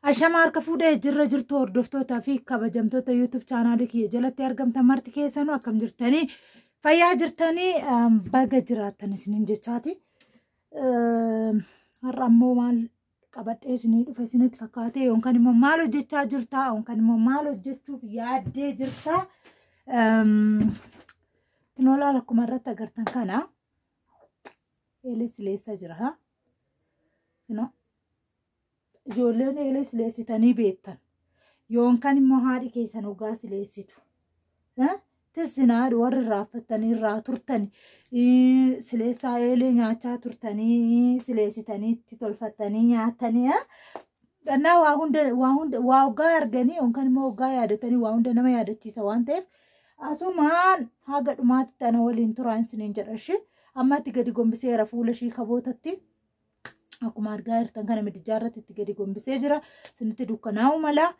Ashamaar ka fuudhee jirra jirtu hordoftootaa fi kabajamtoota YouTube chaanaalii kiyya jalatti argamtan marti keessanuu akkam jirtanii fayyaa jirtanii baga jiraattan isiniin jechaati. Har'a ammoo maal qabadhee isinii dhufe isinitti fakkaatee yookaan immoo maal hojjechaa jirtaa yookaan immoo maal hojjechuuf yaaddee jirtaa. Kinoola akkuma irratti agartan kana eelee sileessa jira ha. Ijoolleen eelee sileessitanii beektan yookaan immoo haadhi keessan ogaa sileessitu. Tissinaa warri raaffattanii irraa turtanii sileessaa eelee nyaachaa turtanii sileessitanii itti tolfattanii nyaatanii gannaa waa ogaa arganii yookaan immoo ogaa yaadatanii waa hunda nama yaadachiisa waan ta'eef asumaan haga dhumaatti tana waliin turaan isiniin jedhashi ammatti gadi gombiseera fuula ishii kabootatti. Akkuma argaa jirtan kana midijaa irratti itti gadi gombisee jira. Isinitti dukkanaa'u mala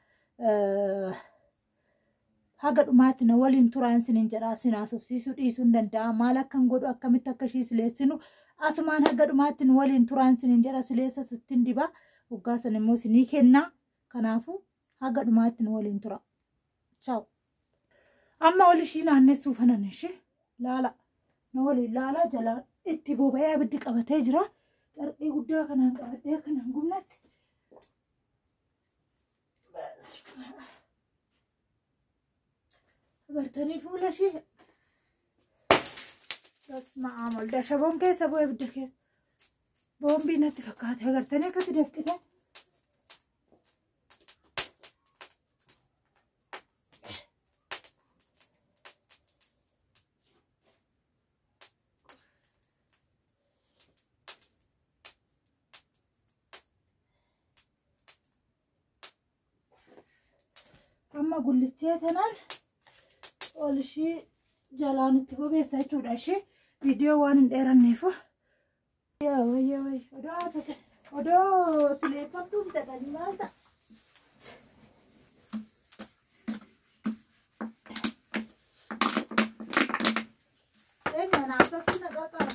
haga dhumaatti na waliin turaan isiniin jedhaa sinaasofsiisuu dhiisuu hin danda'a. Maal akkan godhu akkamitti akka ishii sileessinu asumaan haga dhumaatti nu waliin turaan isiniin jedha sileessa sittiin diba waggaa san immoo isinii kenna. Kanaafuu haga dhumaatti nu waliin tura. Ciao. Amma wal ishii naannessuu fanan ishee laala na waliin laala jala itti boba'ee abiddi qabatee jira. Qarqee guddaa kanaan qabadhee kanaan gumnatti. Agartanii fuula ishee. Basma amal dashaboon keessa bu'ee abidda keessa. Boombii natti fakkaate agartanii akkatti dafqite. Amma gullichee tanaan ol ishii jalaan itti bobeessa jechuudha. Ishee viidiyoo waan hin dheeranneefu. Odoo sileeffamtuu bitadhanii maal ta'a? Naasafti nagaa qaba.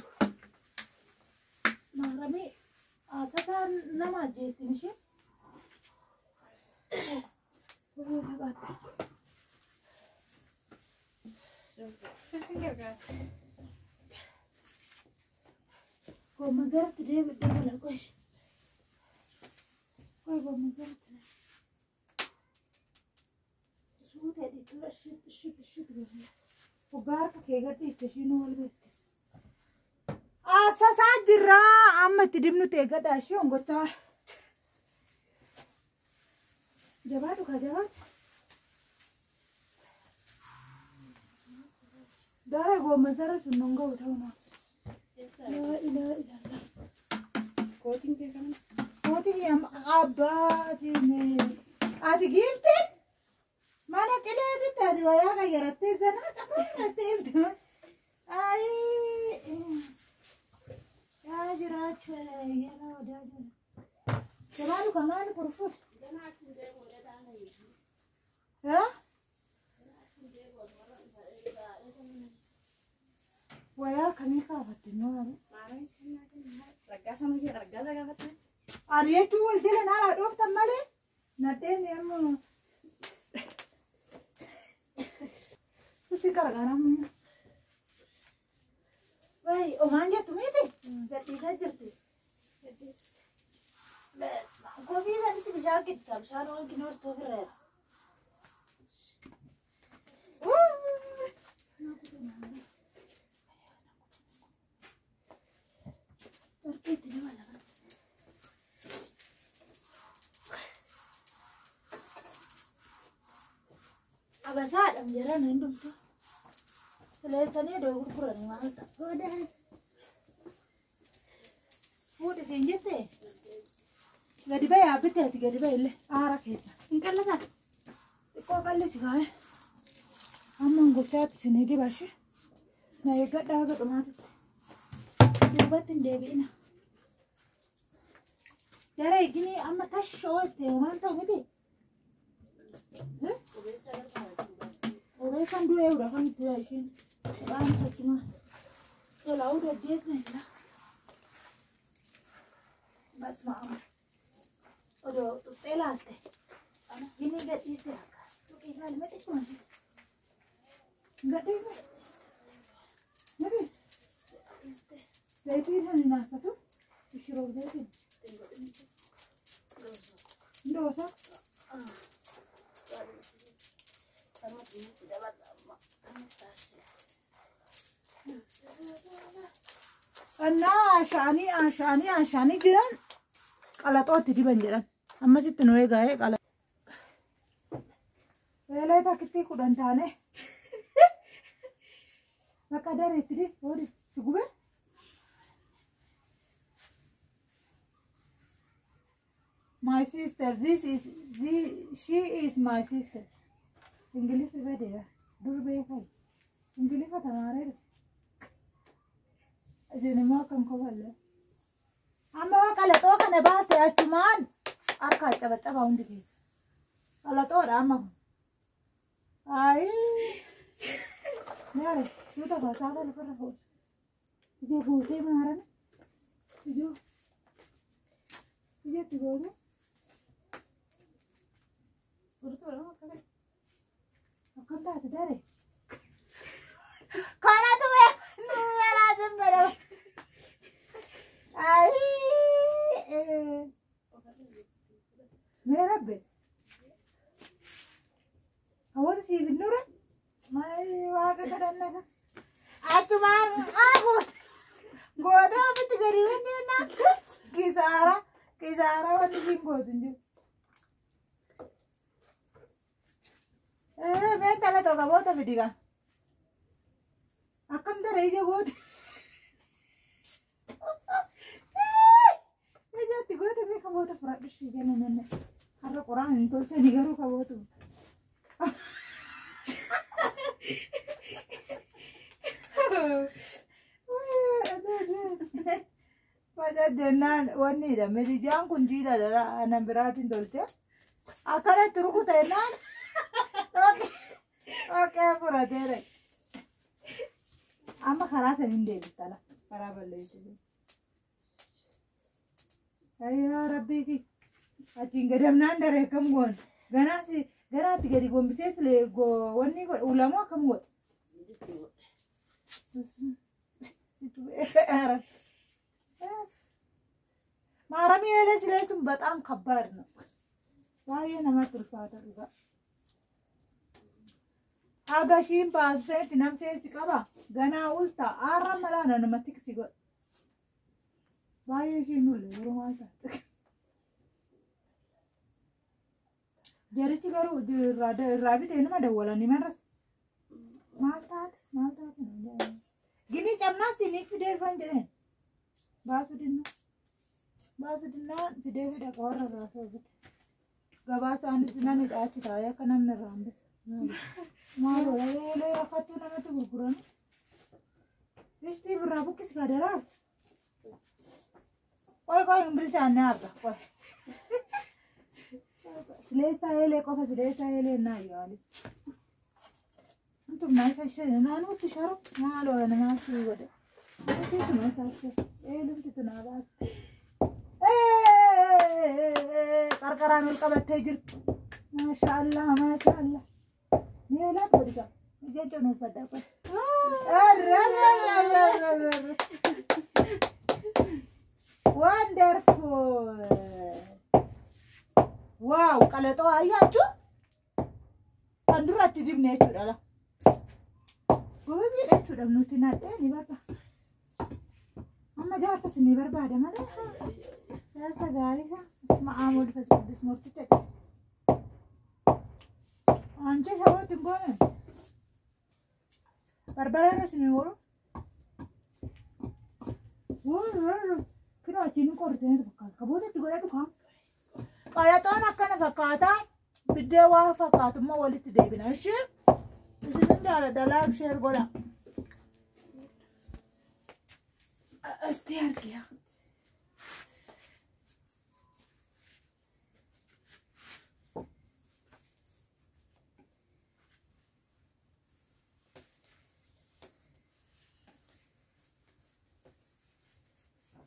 Maaramii haasasaa nama ajjeestin ishee. Como zerti deve dar coisa. Vai vamos zerti. Suuta di tura shit. Fogar porque gatti istashino always. Sasa jirra amma tidimnu te gada shi ongocha. Jabaatu ka jabaatu. Dara goma zara sunonga utauna. La ilaha illallah. Koting ke kan? Koting yang abadine. Adi gifte? Mana cile itu tadi waya kayak rete sana tapi rete itu. Ai. Ya jerat ya lah udah. Jabaatu kaman kurfut. Ya? Waya kami kawatin no ari. Raga sama dia raga jaga kawatin. Ari itu wal jalan ala dof tamale. Naden yang Susi karagaram. Wai, omanya tu mete. Jadi saja tu. Jadi. Bes, kau bisa nanti bisa kita bersama orang kini harus tahu keren. Abasad am jalan hendum tu. Selesanya dah ukuran mahal tak? Udah. Udah tinggi sih. Gadi bayar apa teh? Gadi bayar le. Arak itu. Ingkar lah kan? Kau kali sih kau? Amang gocat sini di bawah. Nah, agak dah agak tomat. Dia batin dia bina. Darah gini amma tas short deh. Mantap gitu. Oke kan 2 euro kan itu ya sih. Bantu cuma. Kalau udah jes nih lah. Bas maaf. Odo tutelaate. Ini gadhiiste akka. Tuqii ilaalme xiqqoon. Gadhiiste. Mati. Zaytiin hani naasasu. Ishiroo zaytiin. Ndoosa. Ashani jiran qalaxootti diban jedhan ammasitti nu eegaa qala eelee takkitti kudhan taane bakka dareetti di hoodi si gube my sister she is my sister ingilifi badeera dur beekai ingilifa tamaareera isinimmoo kan kofalle amma qalaxoo kana baaste achumaan harkaa cabacaba hundi keessa qalaxoodha amma kun ay maare suuta baasaa kan lafarra fuudhu ijee fuutee maarame ijeetti goote akkam taate dare kanatu numeraa zimbadama ay merabbe awwata siif nure may waaqa kadhannaka achumaan aabu goote ofitti gadi hundeena kisaara wanni siin gootu hin jiru meen tala tokko boota fidiga akkam dara ija goote ijaatti goote mee kaboota fudhadhu jala nanne har'a quraan hin tolchani garuu kabootu faca jennaan wanni hidhame ijaan kun jiidha nan biraatiin tolte akkanatti rukutennaan oqee furateere amma karaa saniin deebitala karaa balleessite ayyaa rabbii fi achiin gadamnaan daree akkam goon ganaatti gadi gombisee silee wanni ulamoo akkam godhe maaramii eelee silee sun በጣም ከባድ ነው ዋዬ namatti ulfaata dhugaa agashiin baaseetti namseessi qaba ganaa ulta aarra malaa namatti kisi godhe baay'ee ishiin ulle yeroo isaatti jarichi garuu irraa bitee nama dawwalanii marras maal taate gini cabnaa siniif fideeffan jedheen baasu dinnaan fidee fida qawarra raasoo bite gabaa isaanis nan hidhaachi taa'ee akka namni irraan bite maaloo eelee akkattuu namatti gurguran ishtii birraa buqqisi kadaraar qoy hin bilchaanne arga qoy sileessaa eelee qofa sileessaa eelee naa yaali antum naa isa ishee naanuutti sharu maaloo namaa sii godhe ishiitu naa isaa ishee eelumti tunaa baase qarqaraan ol qabattee jirtu maashaallah meelaa godhisa jecha nuuf faddaa qoy wonderful wow qalaxoo ayyaachuu kan duratti dibne jechuudha la gobii jechuudha nuti nadhee ni bakka amma jaarsa sinii barbaada malee jaarsa gaariisa isma aamoo dhufes guddis morticha qeessa anche shawooti goone barbareera sinii oolu kino achiin qorteen fakkaata kabootatti godhadhu kaa qalaxoon akkana fakkaataa biddee waa fakkaatummaa walitti deebina ishee isinin jaaladha laak sheer godha asti argiya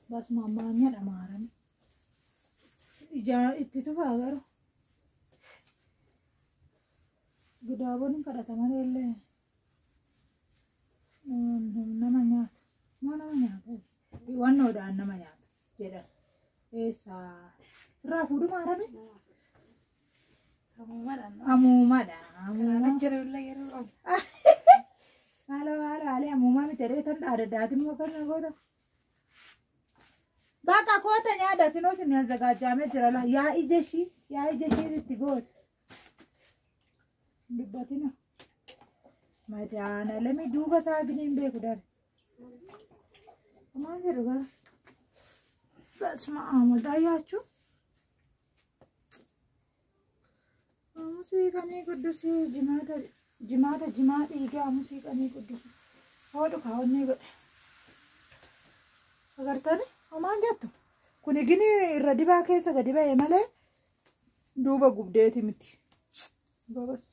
bas mamanya ada marah itti tufaa garuu gudaaboon kadhata malee illee nama nyaata moo nama nyaata wannoodhaan nama nyaata jedhan eessaa irraa fuudhu maarame amuumadha haala amuumaa miti reetan dhaadadaatiin moo kan goota bakka koota nyaadatinoo sin azzagaajjaamee jira la yaa ija ishii itti goote dubbatina madaana lamii duuba isaa giniin beeku dare maal jedhu gara basma amaldaa yaachuu musiiqanii quddusii jimaata jimaa dhiigaa musiiqanii quddusii hodhu kaawwannee godhe agartani homaan jettu kun gini irra dibaa keessa gadi ba'e malee duuba gubdeeti miti babas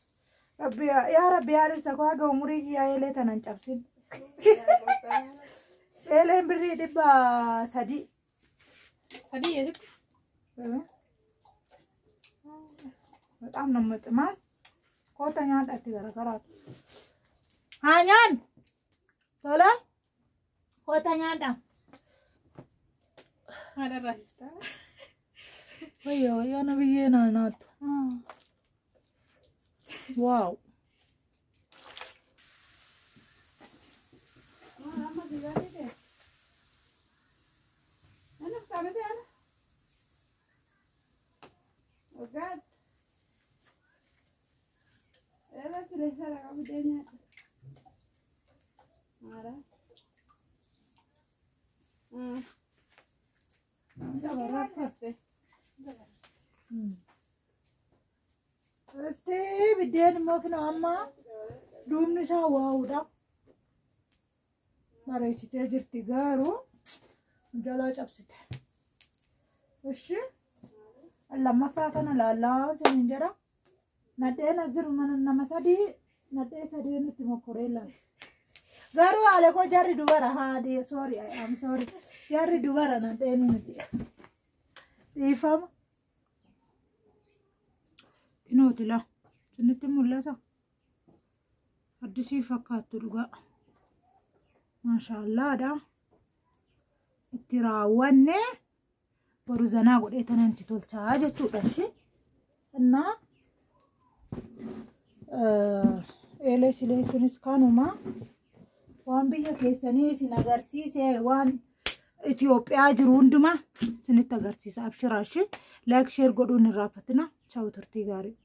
rabbi yaa rabbi haadhirsa koo haga umurii kiyyaa eelee tanan cabsin eeleen birrii 300 yeesitti በጣም ነው የምጥማል ኮተኛ ዳት ገረገራት ሃኛን ቶሎ ኮተኛ ዳ አደራስታ ወዮ ነብዬ ናት ዋው ማማ ዲጋቴ አና ታበደ አና ኦጋት Era silesa la kabudenya. Mara. Dabara katte. Este bidden mokna amma dumni sa waawda. Marechite jirti garu jala chapsite. Eshi lamma fa kana lalla sinjara. Nadeen aziru mana nama sadi nadee sadi nuti mokorela garu ale ko jarri dubara haadi sorry I am sorry jarri dubara nadeen nuti ifam inotila sunnitti mul'ata addisii fakkaattu dhugaa maashaallah da itti raawwanne boru zanaa godheetan anti tolchaa jechuudha shi እና eele sileessunis kanuma waan biyya keessanii isin agarsiise waan Itoophiyaa jiru hunduma isinitti agarsiisa abshiraashi like share godhuun irraa fatina chaawu turtii gaarii